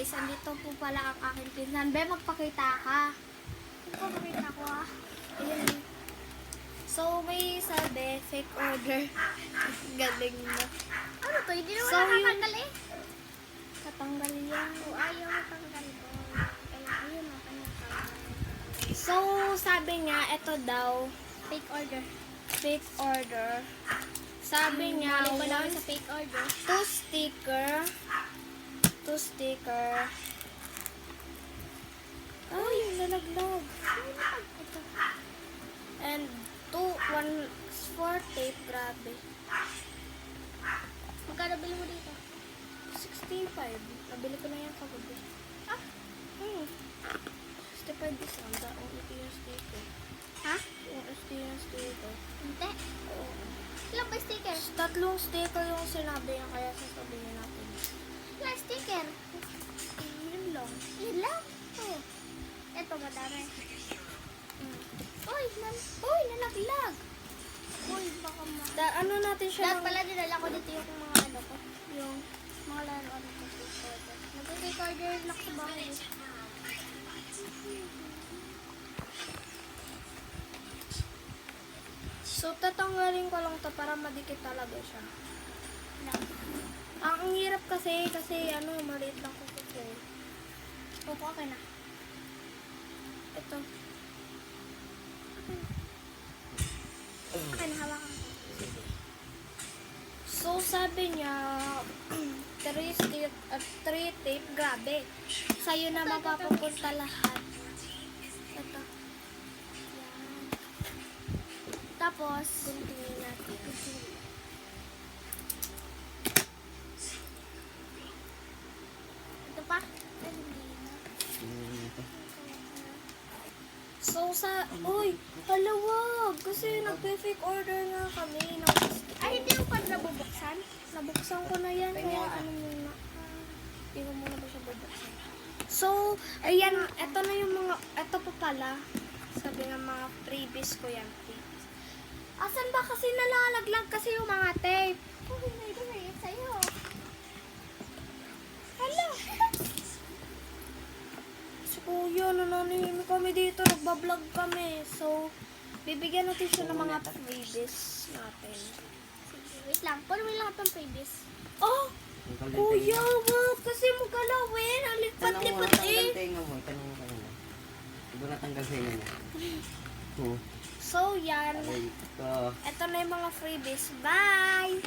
guys, andito po pala ang aking pinsan. Be, magpakita ka. Magpakita ko ah. Ayan. So, may sabi, fake order. Galing na. Ano to? Hindi naman So, nakakanggal eh. Katanggal yan. O, ayaw matanggal ko. Ayun o, kanya So, sabi niya, ito daw, fake order. fake order. Sabi niya, Mali ba lang sa fake order? two sticker. Ay, nalaglag. Ito. And 1 for tape, grabe. Magkano bili mo dito? 65. Nabili ko na yan kagabi. Ah, 65 discount. Ang ito yung sticker. ha? Yung ito yung sticker. Hindi. Oo. Ilang ba sticker? Tatlong sticker yung sinabi niya, kaya sasabihin natin. Ilang sticker? Yun lang. Yun lang? Oo. Ito, madami. Uy, nalaglag. Uy, baka Ano natin siya Lahat pala dinala ko dito yung mga ano ko. yung Mga laruan ko sa fake order. Nag-fake order na sa bahay. So, tatanggalin ko lang to para madikit talaga siya. Ang hirap kasi maliit lang ko kasi. Opo, okay na. Ito. Okay na, hawakan ko. So, sabi niya, 3 tape, grabe. Sa'yo na mapapupunta lahat. Ito. Yan. Tapos, continue natin. Ito pa? So, uy, halawag. Kasi nagpe-fake order nga kami. Ay, hindi mo pa nabubuksan? Nabuksan ko na yan. Kaya ano muna. Hindi ko muna ba siya bubuksan. So, ayan, ito na yung mga, ito pa pala. Sabi nga mga freebies ko yan. Freebies. Asan ba kasi nalalaglag kasi yung mga tape? Oh, hindi ko na yun sa'yo. Hala! Si Kuya, nananahimik kami dito. Nagbablog kami. So, bibigyan natin siya ng mga freebies natin. Sige, wait lang. Puro mo lang itong previous. Oh! Kuya, wag kasi mo galawin. Ang lipat-lipat eh. Tanong mo kanina. Iba natanggal sa inyo niya. So, yan. Ito. Ito na yung mga freebies. Bye!